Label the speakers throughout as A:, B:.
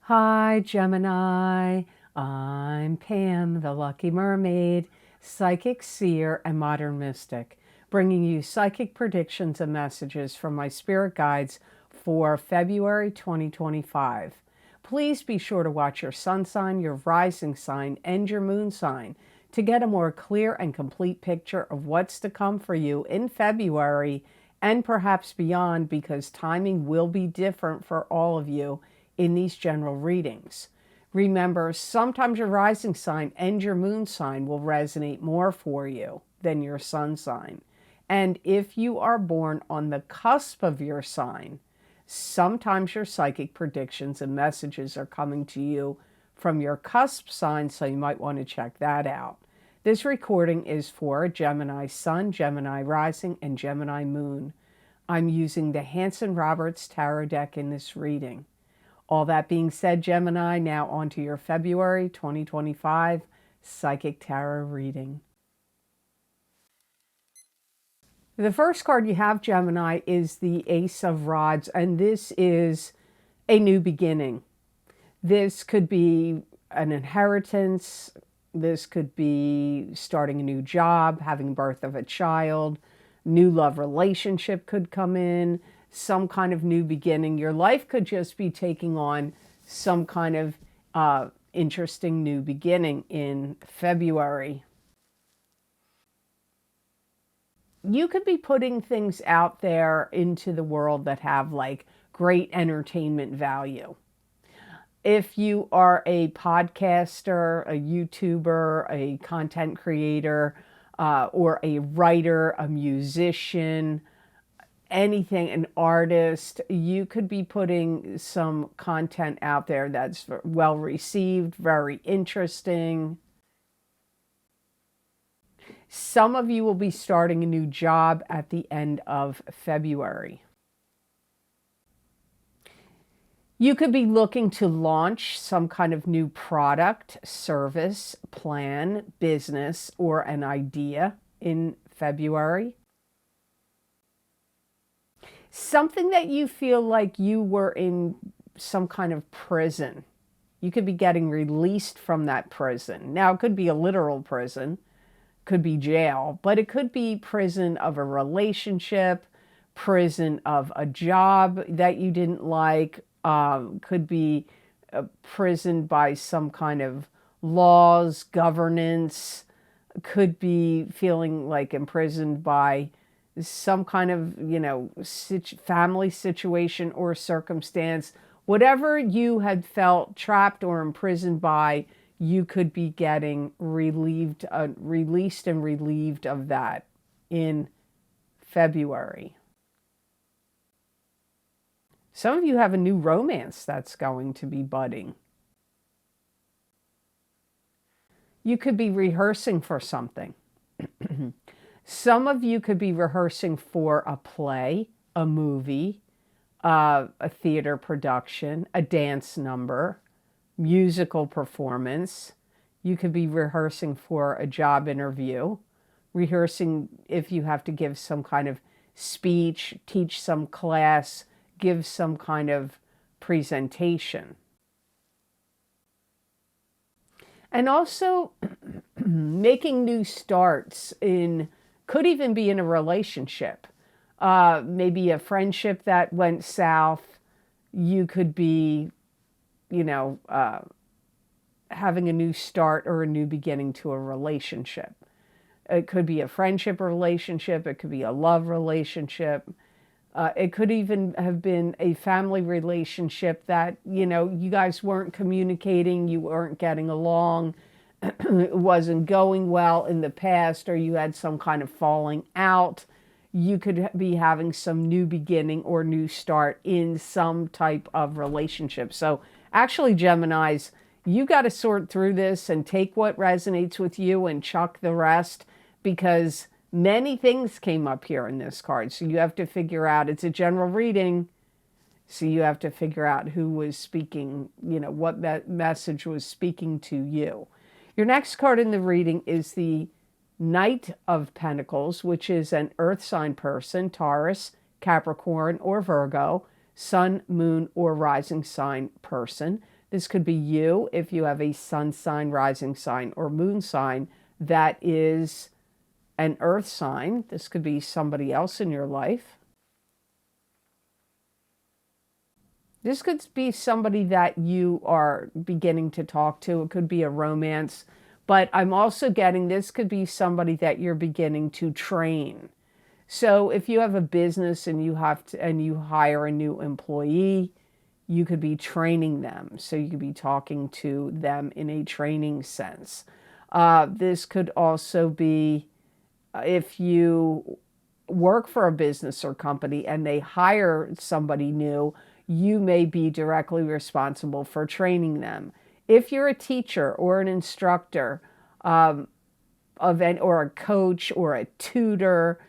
A: Hi, Gemini. I'm Pam, the Lucky Mermaid, psychic seer and modern mystic, bringing you psychic predictions and messages from my spirit guides for February 2025. Please be sure to watch your sun sign, your rising sign, and your moon sign to get a more clear and complete picture of what's to come for you in February and perhaps beyond, because timing will be different for all of you in these general readings. Remember, sometimes your rising sign and your moon sign will resonate more for you than your sun sign. And if you are born on the cusp of your sign, sometimes your psychic predictions and messages are coming to you from your cusp sign, so you might want to check that out. This recording is for Gemini Sun, Gemini Rising, and Gemini Moon. I'm using the Hanson-Roberts Tarot deck in this reading. All that being said, Gemini, now on to your February 2025 Psychic Tarot reading. The first card you have, Gemini, is the Ace of Rods, and this is a new beginning. This could be an inheritance. This could be starting a new job, having birth of a child. New love relationship could come in. Some kind of new beginning. Your life could just be taking on some kind of interesting new beginning in February. You could be putting things out there into the world that have like great entertainment value. If you are a podcaster, a YouTuber, a content creator, or a writer, a musician, anything, an artist, you could be putting some content out there that's well received, very interesting. Some of you will be starting a new job at the end of February. You could be looking to launch some kind of new product, service, plan, business, or an idea in February. Something that you feel like you were in some kind of prison. You could be getting released from that prison. Now, it could be a literal prison, could be jail, but it could be prison of a relationship, prison of a job that you didn't like, could be imprisoned by some kind of laws, governance, could be feeling like imprisoned by some kind of, family situation or circumstance. Whatever you had felt trapped or imprisoned by, you could be getting released and relieved of that in February. Some of you have a new romance that's going to be budding. You could be rehearsing for something. Some of you could be rehearsing for a play, a movie, a theater production, a dance number, musical performance. You could be rehearsing for a job interview, rehearsing if you have to give some kind of speech, teach some class, give some kind of presentation. And also making new starts could even be in a relationship. Maybe a friendship that went south. You could be, having a new start or a new beginning to a relationship. It could be a friendship relationship. It could be a love relationship. It could even have been a family relationship that, you guys weren't communicating, you weren't getting along, it wasn't going well in the past, or you had some kind of falling out. You could be having some new beginning or new start in some type of relationship. So actually, Geminis, you got to sort through this and take what resonates with you and chuck the rest, because many things came up here in this card. So you have to figure out, it's a general reading, so you have to figure out who was speaking, what that message was speaking to you. Your next card in the reading is the Knight of Pentacles, which is an earth sign person, Taurus, Capricorn, or Virgo, sun, moon, or rising sign person. This could be you if you have a sun sign, rising sign, or moon sign that is an earth sign. This could be somebody else in your life. This could be somebody that you are beginning to talk to. It could be a romance. But I'm also getting this could be somebody that you're beginning to train. So if you have a business and you hire a new employee, you could be training them. So you could be talking to them in a training sense. This could also be if you work for a business or company and they hire somebody new, you may be directly responsible for training them. If you're a teacher or an instructor or a coach or a tutor,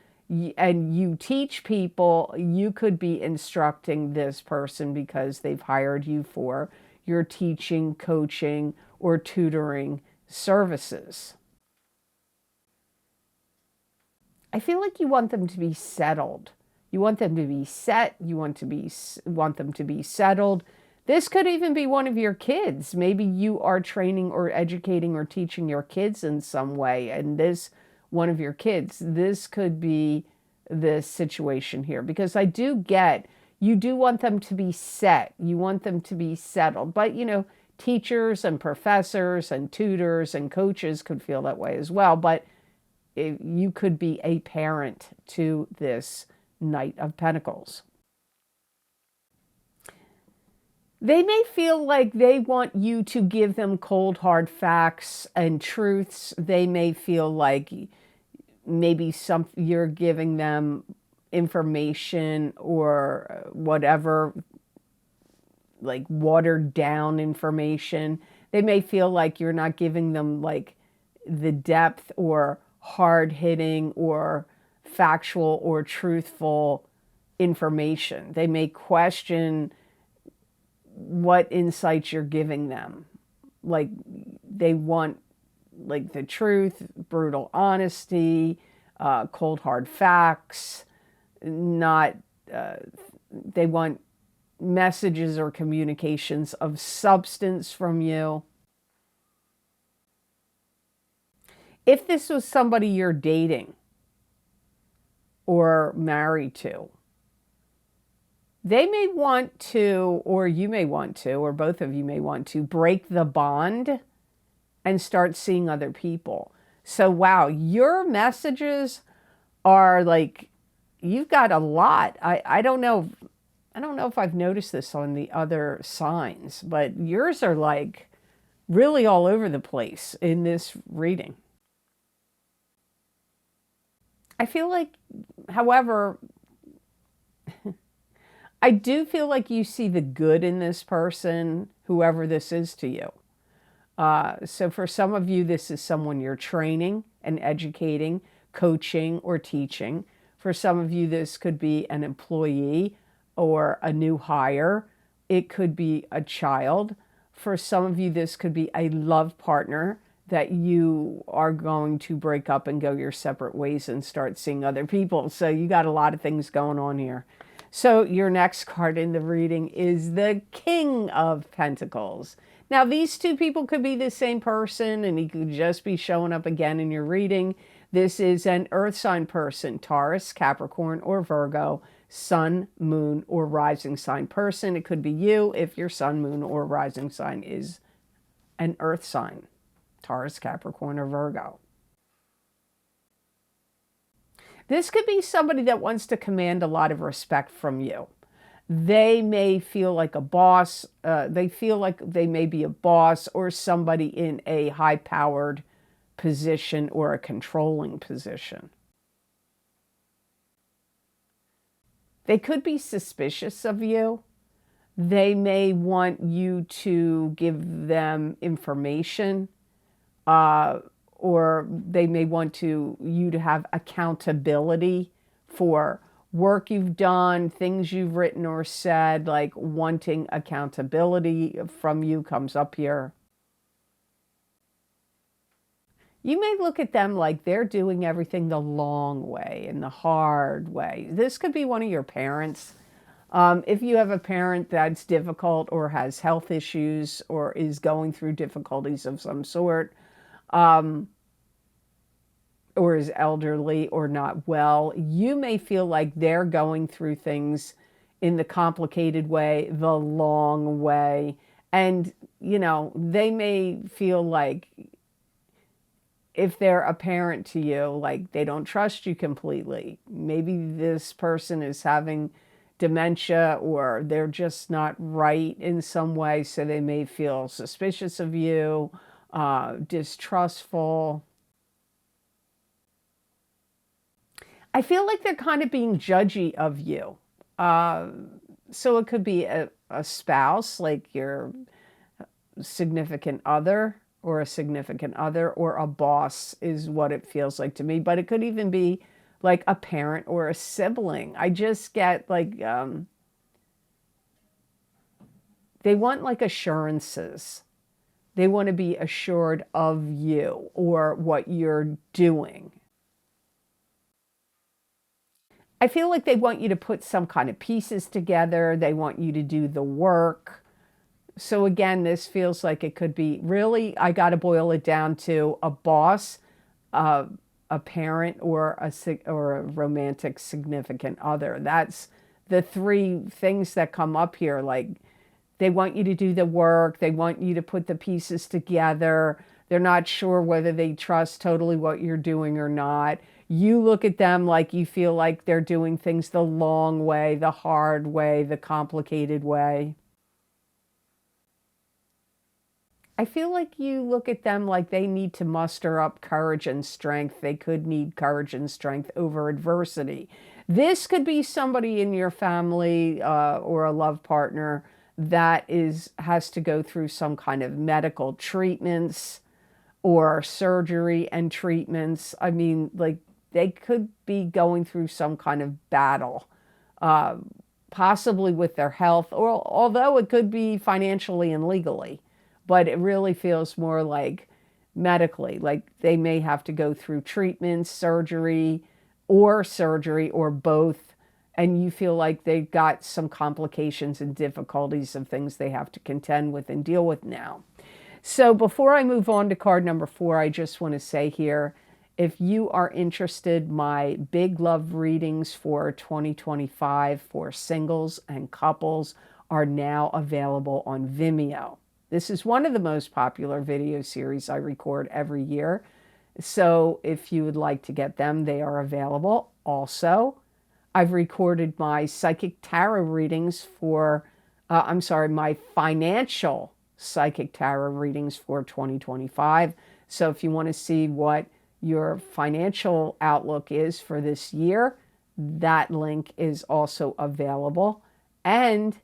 A: and you teach people, you could be instructing this person because they've hired you for your teaching, coaching, or tutoring services. I feel like you want them to be settled. You want them to be set. You want them to be settled. This could even be one of your kids. Maybe you are training or educating or teaching your kids in some way, and this one of your kids. This could be this situation here, because I do get you do want them to be set. You want them to be settled. But, teachers and professors and tutors and coaches could feel that way as well. But you could be a parent to this Knight of Pentacles. They may feel like they want you to give them cold, hard facts and truths. They may feel like maybe you're giving them information or whatever, like watered down information. They may feel like you're not giving them like the depth or hard hitting or factual or truthful information. They may question what insights you're giving them. Like they want like the truth, brutal honesty, cold hard facts, not they want messages or communications of substance from you. If this was somebody you're dating or married to, they may want to, or you may want to, or both of you may want to break the bond and start seeing other people. So, wow, your messages are like, you've got a lot. I don't know if I've noticed this on the other signs, but yours are like really all over the place in this reading. I feel like, however, I do feel like you see the good in this person, whoever this is to you. So for some of you, this is someone you're training and educating, coaching, or teaching. For some of you, this could be an employee or a new hire. It could be a child. For some of you, this could be a love partner that you are going to break up and go your separate ways and start seeing other people. So you got a lot of things going on here. So your next card in the reading is the King of Pentacles. Now, these two people could be the same person, and he could just be showing up again in your reading. This is an earth sign person, Taurus, Capricorn, or Virgo, sun, moon, or rising sign person. It could be you if your sun, moon, or rising sign is an earth sign, Taurus, Capricorn, or Virgo. This could be somebody that wants to command a lot of respect from you. They may feel like a boss. They feel like they may be a boss or somebody in a high-powered position or a controlling position. They could be suspicious of you. They may want you to give them information, or they may want you to have accountability for work you've done, things you've written or said, like wanting accountability from you comes up here. You may look at them like they're doing everything the long way and the hard way. This could be one of your parents. If you have a parent that's difficult or has health issues or is going through difficulties of some sort, or is elderly or not well, you may feel like they're going through things in the complicated way, the long way. And, they may feel like if they're a parent to you, like they don't trust you completely. Maybe this person is having dementia or they're just not right in some way. So they may feel suspicious of you, distrustful. I feel like they're kind of being judgy of you. So it could be a spouse, like your significant other or a significant other, or a boss is what it feels like to me. But it could even be like a parent or a sibling. I just get like, they want like assurances. They want to be assured of you or what you're doing. I feel like they want you to put some kind of pieces together. They want you to do the work. So again, this feels like it could be really, I got to boil it down to a boss, a parent, or a romantic significant other. That's the three things that come up here. Like they want you to do the work. They want you to put the pieces together. They're not sure whether they trust totally what you're doing or not. You look at them like you feel like they're doing things the long way, the hard way, the complicated way. I feel like you look at them like they need to muster up courage and strength. They could need courage and strength over adversity. This could be somebody in your family or a love partner that has to go through some kind of medical treatments or surgery and treatments. I mean, like they could be going through some kind of battle, possibly with their health, or although it could be financially and legally. But it really feels more like medically, like they may have to go through treatments, surgery or both. And you feel like they've got some complications and difficulties of things they have to contend with and deal with now. So before I move on to card number 4, I just want to say here, if you are interested, my big love readings for 2025 for singles and couples are now available on Vimeo. This is one of the most popular video series I record every year. So if you would like to get them, they are available. Also, I've recorded my psychic tarot readings for, my financial psychic tarot readings for 2025. So if you want to see what your financial outlook is for this year, that link is also available. And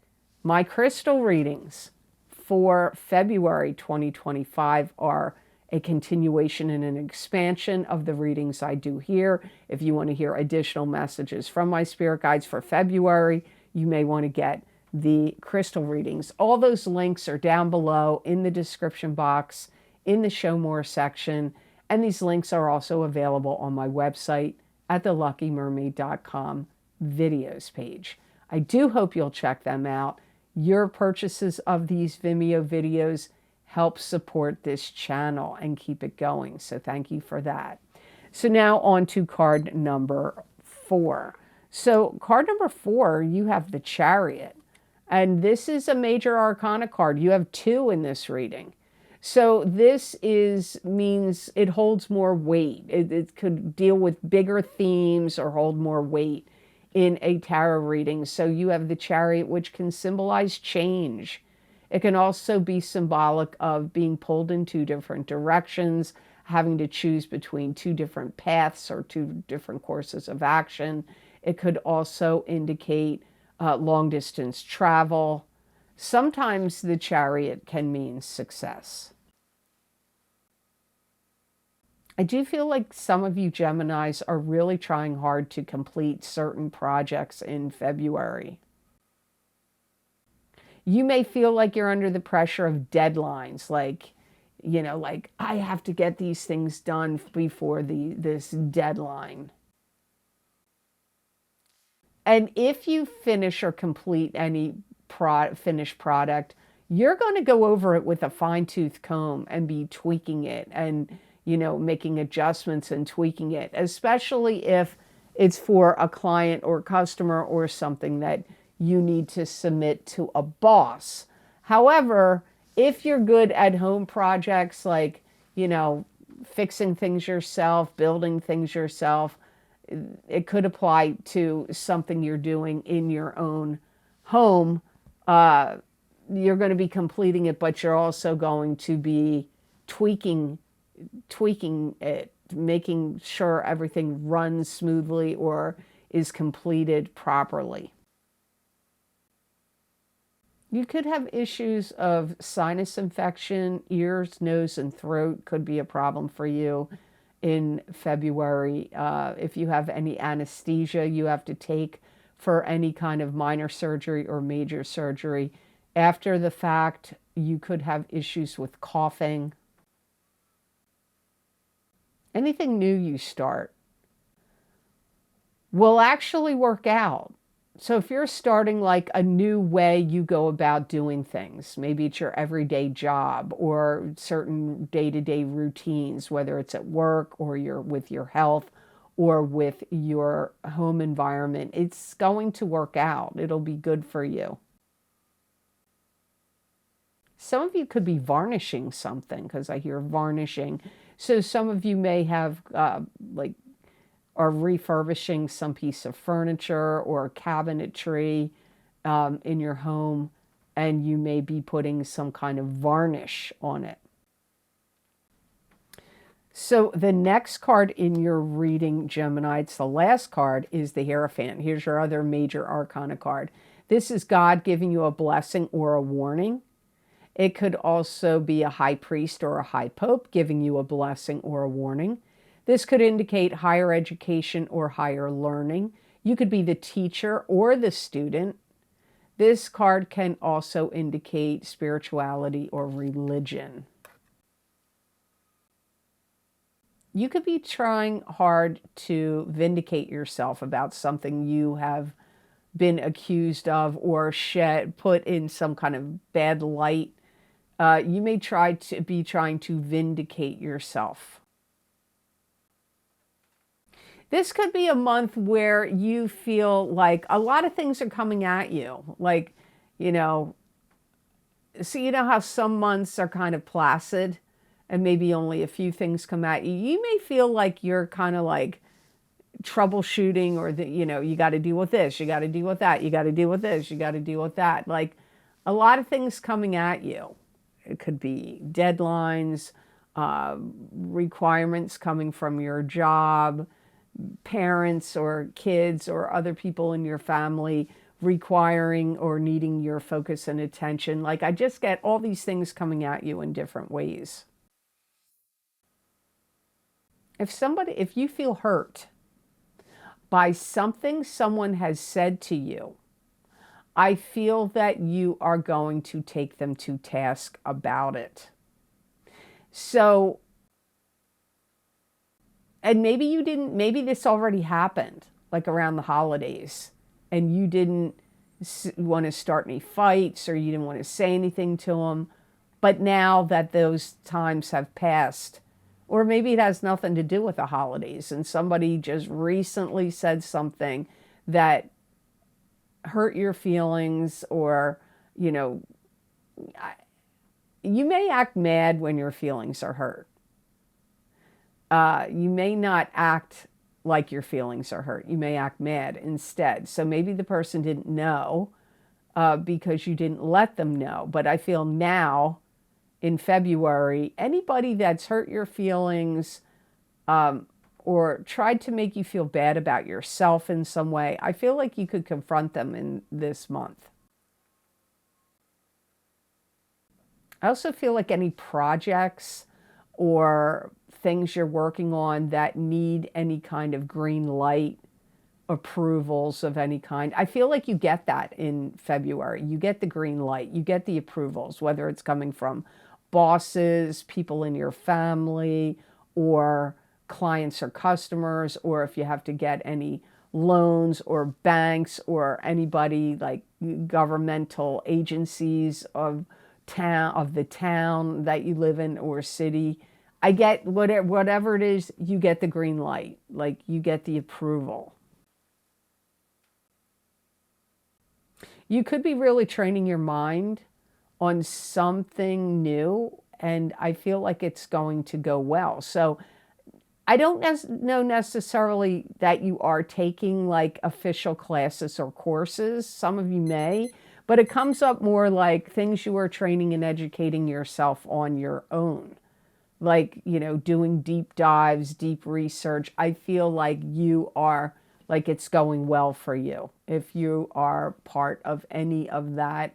A: my crystal readings for February 2025 are a continuation and an expansion of the readings I do here. If you want to hear additional messages from my spirit guides for February, you may want to get the crystal readings. All those links are down below in the description box, in the Show More section, and these links are also available on my website at theluckymermaid.com videos page. I do hope you'll check them out. Your purchases of these Vimeo videos help support this channel and keep it going. So thank you for that. So now on to card number 4. So card number 4, you have the Chariot. And this is a major arcana card. You have 2 in this reading. So this means it holds more weight. It could deal with bigger themes or hold more weight in a tarot reading. So you have the Chariot, which can symbolize change. It can also be symbolic of being pulled in 2 different directions, having to choose between 2 different paths or 2 different courses of action. It could also indicate long distance travel. Sometimes the Chariot can mean success. I do feel like some of you Geminis are really trying hard to complete certain projects in February. You may feel like you're under the pressure of deadlines, like, like I have to get these things done before this deadline. And if you finish or complete any finished product, you're going to go over it with a fine-tooth comb and be tweaking it and, making adjustments and tweaking it, especially if it's for a client or customer or something that you need to submit to a boss. However, if you're good at home projects like, fixing things yourself, building things yourself, it could apply to something you're doing in your own home. You're going to be completing it, but you're also going to be tweaking it, making sure everything runs smoothly or is completed properly. You could have issues of sinus infection, ears, nose, and throat could be a problem for you in February. If you have any anesthesia you have to take for any kind of minor surgery or major surgery, after the fact, you could have issues with coughing. Anything new you start will actually work out. So if you're starting like a new way you go about doing things, maybe it's your everyday job or certain day-to-day routines, whether it's at work or you're with your health or with your home environment, it's going to work out. It'll be good for you. Some of you could be varnishing something, because I hear varnishing. So some of you may have are refurbishing some piece of furniture or cabinetry in your home, and you may be putting some kind of varnish on it. So the next card in your reading, Gemini, it's the last card, is the Hierophant. Here's your other major arcana card. This is God giving you a blessing or a warning. It could also be a high priest or a high pope giving you a blessing or a warning. This could indicate higher education or higher learning. You could be the teacher or the student. This card can also indicate spirituality or religion. You could be trying hard to vindicate yourself about something you have been accused of or put in some kind of bad light. You may be trying to vindicate yourself. This could be a month where you feel like a lot of things are coming at you. Like, so you know how some months are kind of placid and maybe only a few things come at you. You may feel like you're kind of like troubleshooting, or that, you got to deal with this, you got to deal with that, you got to deal with this, you got to deal with that. Like a lot of things coming at you. It could be deadlines, requirements coming from your job, parents or kids or other people in your family requiring or needing your focus and attention. Like I just get all these things coming at you in different ways. If you feel hurt by something someone has said to you, I feel that you are going to take them to task about it. So, and maybe this already happened, like around the holidays, and you didn't want to start any fights or you didn't want to say anything to them. But now that those times have passed, or maybe it has nothing to do with the holidays and somebody just recently said something that hurt your feelings, or, you may act mad when your feelings are hurt. You may not act like your feelings are hurt. You may act mad instead. So maybe the person didn't know because you didn't let them know. But I feel now in February, anybody that's hurt your feelings or tried to make you feel bad about yourself in some way, I feel like you could confront them in this month. I also feel like any projects or things you're working on that need any kind of green light approvals of any kind, I feel like you get that in February. You get the green light, you get the approvals, whether it's coming from bosses, people in your family, or clients or customers, or if you have to get any loans or banks or anybody like governmental agencies of the town that you live in or city. I get whatever it is, you get the green light, like you get the approval. You could be really training your mind on something new, and I feel like it's going to go well. So I don't know necessarily that you are taking like official classes or courses. Some of you may, but it comes up more like things you are training and educating yourself on your own. Like, you know, doing deep dives, deep research. I feel like you are, like it's going well for you. If you are part of any of that,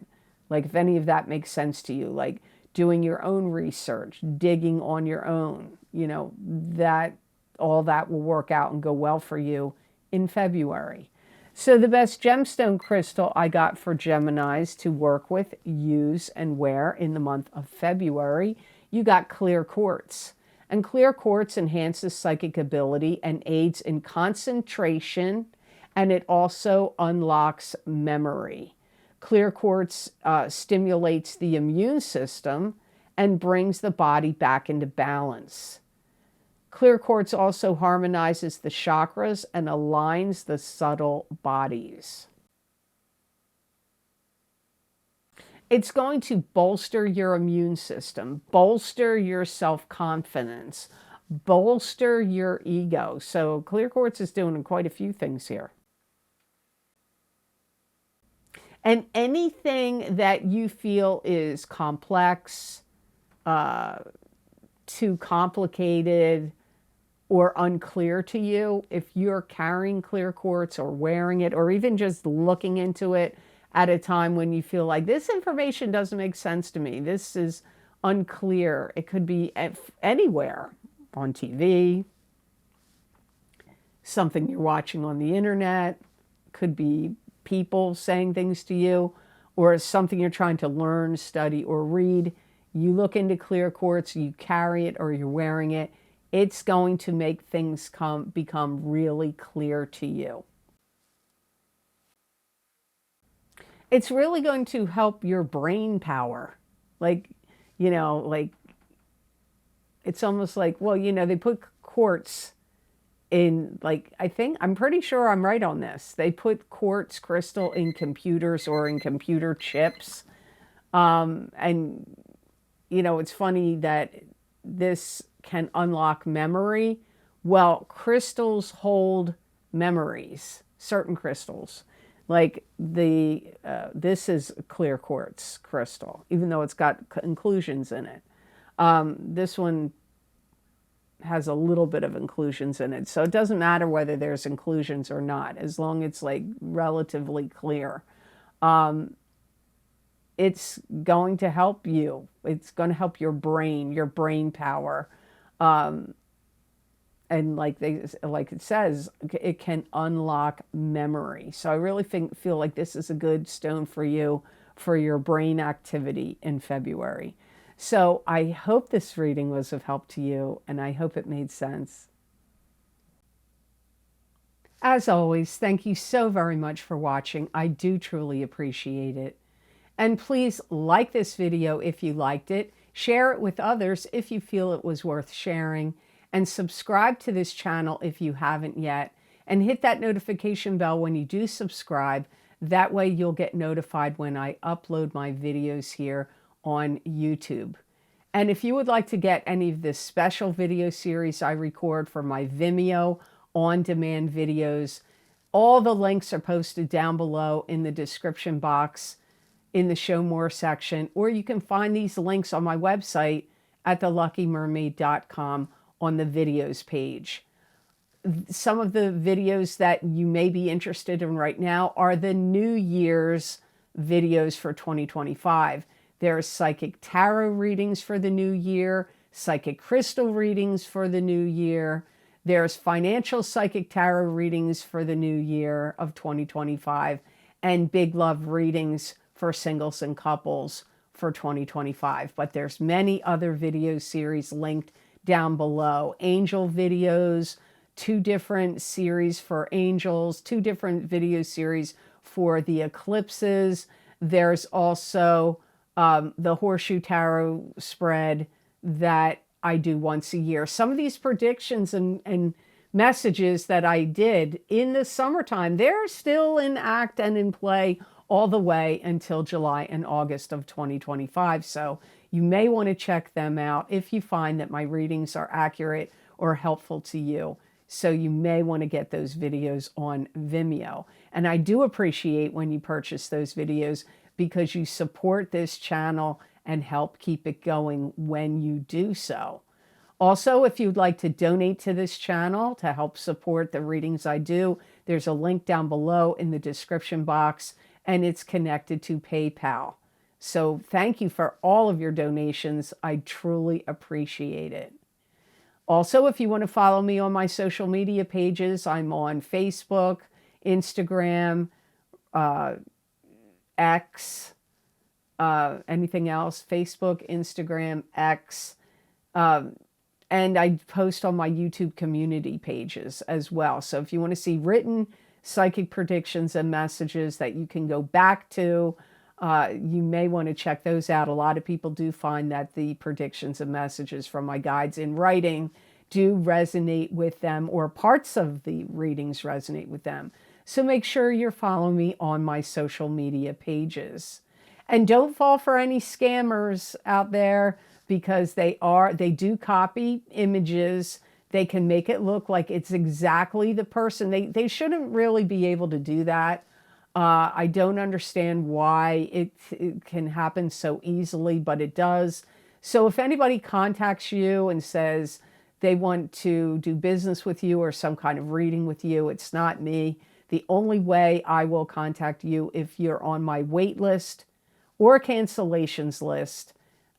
A: like if any of that makes sense to you, like doing your own research, digging on your own, you know, that all that will work out and go well for you in February. So the best gemstone crystal I got for Geminis to work with, use, and wear in the month of February, you got clear quartz. And clear quartz enhances psychic ability and aids in concentration, and it also unlocks memory. Clear quartz stimulates the immune system and brings the body back into balance. Clear quartz also harmonizes the chakras and aligns the subtle bodies. It's going to bolster your immune system, bolster your self-confidence, bolster your ego. So clear quartz is doing quite a few things here. And anything that you feel is complex, too complicated, or unclear to you, if you're carrying clear quartz or wearing it, or even just looking into it at a time when you feel like this information doesn't make sense to me, this is unclear. It could be anywhere, on TV, something you're watching on the internet, could be people saying things to you, or something you're trying to learn, study, or read. You look into clear quartz, you carry it, or you're wearing it, it's going to make things become really clear to you. It's really going to help your brain power. Like, you know, like, it's almost like, well, you know, they put quartz in, like, I'm pretty sure I'm right on this. They put quartz crystal in computers or in computer chips. And, you know, it's funny that this can unlock memory. Well, crystals hold memories, certain crystals. Like this is clear quartz crystal, even though it's got inclusions in it. This one has a little bit of inclusions in it. So it doesn't matter whether there's inclusions or not, as long as it's like relatively clear. It's going to help you. It's going to help your brain power. And like it says, it can unlock memory. So I really feel like this is a good stone for you for your brain activity in February. So I hope this reading was of help to you, and I hope it made sense. As always, thank you so very much for watching. I do truly appreciate it. And please like this video if you liked it, share it with others if you feel it was worth sharing, and subscribe to this channel if you haven't yet, and hit that notification bell when you do subscribe. That way you'll get notified when I upload my videos here on YouTube. And if you would like to get any of this special video series I record for my Vimeo on-demand videos, all the links are posted down below in the description box in the Show More section, or you can find these links on my website at theluckymermaid.com on the videos page. Some of the videos that you may be interested in right now are the New Year's videos for 2025. There's psychic tarot readings for the new year, psychic crystal readings for the new year. There's financial psychic tarot readings for the new year of 2025, and big love readings for singles and couples for 2025. But there's many other video series linked down below. Angel videos, 2 different series for angels, 2 different video series for the eclipses. There's also the Horseshoe Tarot spread that I do once a year. Some of these predictions and messages that I did in the summertime, they're still in act and in play all the way until July and August of 2025. So you may want to check them out if you find that my readings are accurate or helpful to you. So you may want to get those videos on Vimeo. And I do appreciate when you purchase those videos because you support this channel and help keep it going when you do so. Also, if you'd like to donate to this channel to help support the readings I do, there's a link down below in the description box, and it's connected to PayPal. So thank you for all of your donations. I truly appreciate it. Also, if you want to follow me on my social media pages, I'm on Facebook, Instagram, X, anything else? Facebook, Instagram, X, and I post on my YouTube community pages as well. So if you want to see written psychic predictions and messages that you can go back to, you may want to check those out. A lot of people do find that the predictions and messages from my guides in writing do resonate with them, or parts of the readings resonate with them. So make sure you're following me on my social media pages. And don't fall for any scammers out there, because they do copy images. They can make it look like it's exactly the person. They shouldn't really be able to do that. I don't understand why it can happen so easily, but it does. So if anybody contacts you and says they want to do business with you or some kind of reading with you, it's not me. The only way I will contact you if you're on my wait list or cancellations list,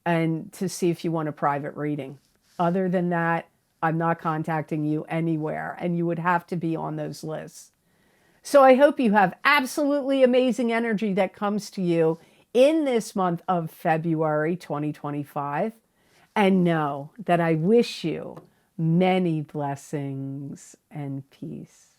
A: and to see if you want a private reading. Other than that, I'm not contacting you anywhere, and you would have to be on those lists. So I hope you have absolutely amazing energy that comes to you in this month of February 2025. And know that I wish you many blessings and peace.